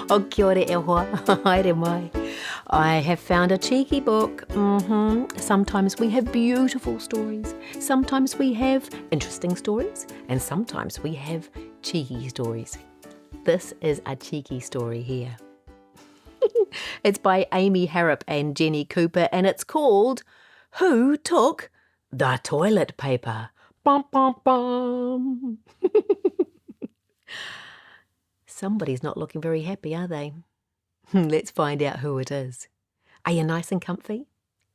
O kia ora e hoa, haere mai. I have found a cheeky book. Sometimes we have beautiful stories. Sometimes we have interesting stories. And sometimes we have cheeky stories. This is a cheeky story here. It's by Harrop and Jenny Cooper, and it's called Who Took the Toilet Paper? Bum, bum, bum. Somebody's not looking very happy, are they? Let's find out who it is. Are you nice and comfy?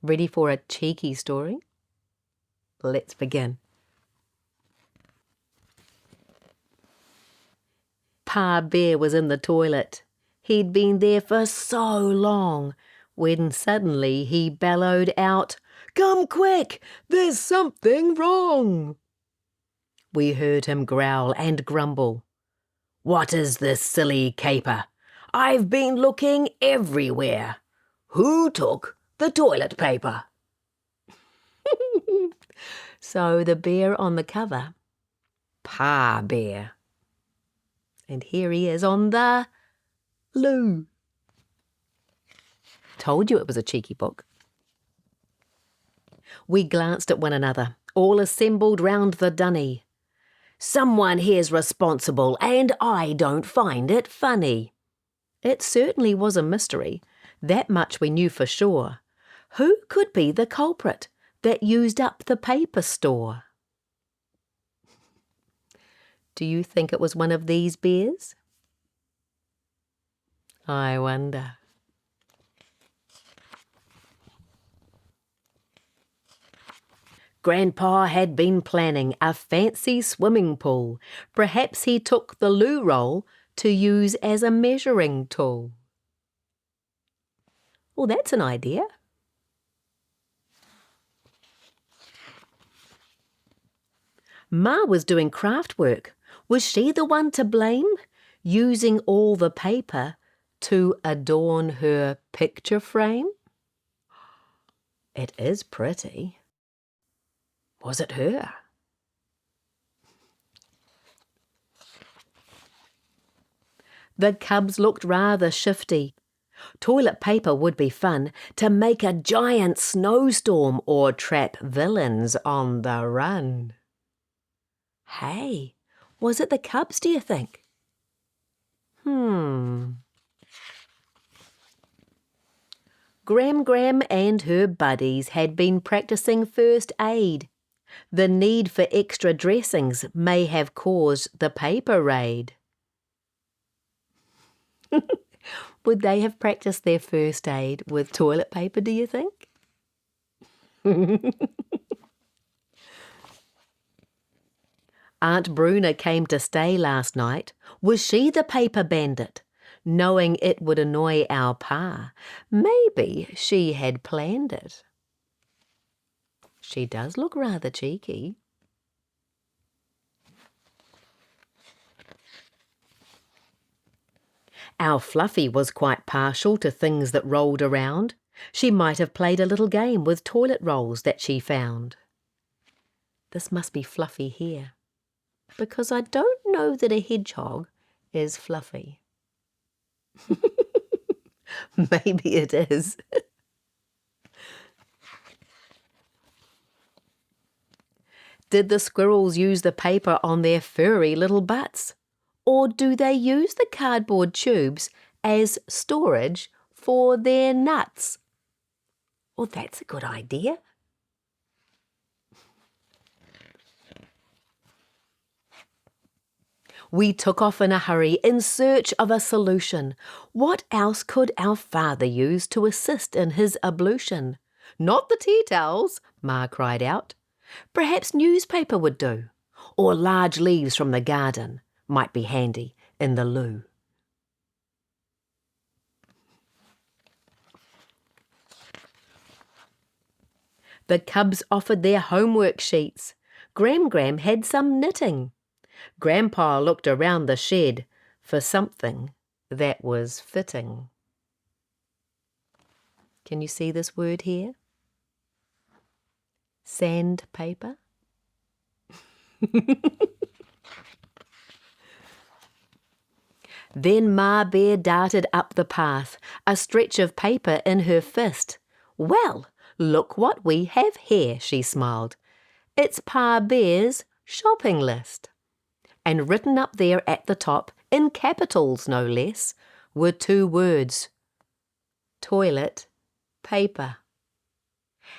Ready for a cheeky story? Let's begin. Pa Bear was in the toilet. He'd been there for so long, when suddenly he bellowed out, "Come quick, there's something wrong!" We heard him growl and grumble. "What is this silly caper? I've been looking everywhere. Who took the toilet paper?" So the bear on the cover, Pa Bear. And here he is on the loo. Told you it was a cheeky book. We glanced at one another, all assembled round the dunny. "Someone here's responsible, and I don't find it funny." It certainly was a mystery. That much we knew for sure. Who could be the culprit that used up the paper store? Do you think it was one of these bears? I wonder. Grandpa had been planning a fancy swimming pool. Perhaps he took the loo roll to use as a measuring tool. Well, that's an idea. Ma was doing craft work. Was she the one to blame? Using all the paper to adorn her picture frame? It is pretty. Was it her? The cubs looked rather shifty. Toilet paper would be fun to make a giant snowstorm or trap villains on the run. Hey, was it the cubs, do you think? Gram and her buddies had been practicing first aid. The need for extra dressings may have caused the paper raid. Would they have practiced their first aid with toilet paper, do you think? Aunt Bruna came to stay last night. Was she the paper bandit? Knowing it would annoy our pa, maybe she had planned it. She does look rather cheeky. Our Fluffy was quite partial to things that rolled around. She might have played a little game with toilet rolls that she found. This must be Fluffy here, because I don't know that a hedgehog is fluffy. Maybe it is. Did the squirrels use the paper on their furry little butts? Or do they use the cardboard tubes as storage for their nuts? Well, that's a good idea. We took off in a hurry in search of a solution. What else could our father use to assist in his ablution? Not the tea towels, Ma cried out. Perhaps newspaper would do, or large leaves from the garden might be handy in the loo. The cubs offered their homework sheets. Gram had some knitting. Grandpa looked around the shed for something that was fitting. Can you see this word here? Sandpaper. Then Ma Bear darted up the path, a stretch of paper in her fist. "Well, look what we have here," she smiled. "It's Pa Bear's shopping list." And written up there at the top, in capitals no less, were 2 words: toilet paper.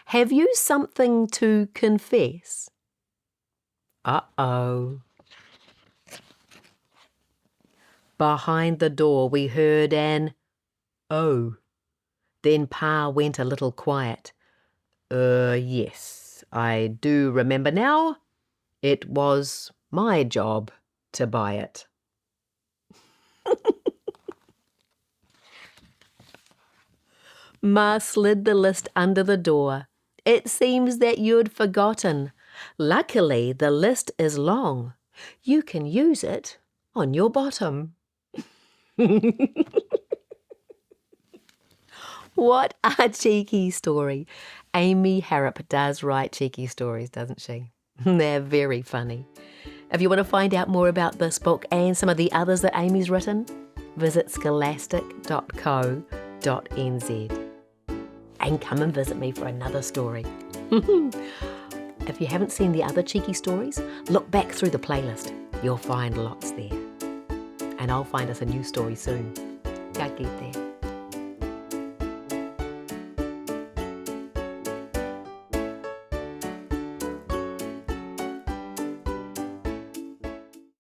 Have you something to confess? Uh-oh. Behind the door we heard an "oh." Then Pa went a little quiet. Yes, I do remember now. It was my job to buy it." Ma slid the list under the door. "It seems that you'd forgotten. Luckily, the list is long. You can use it on your bottom." What a cheeky story. Amy Harrop does write cheeky stories, doesn't she? They're very funny. If you want to find out more about this book and some of the others that Amy's written, visit scholastic.co.nz. And come and visit me for another story. If you haven't seen the other cheeky stories, look back through the playlist. You'll find lots there. And I'll find us a new story soon. Ka kite.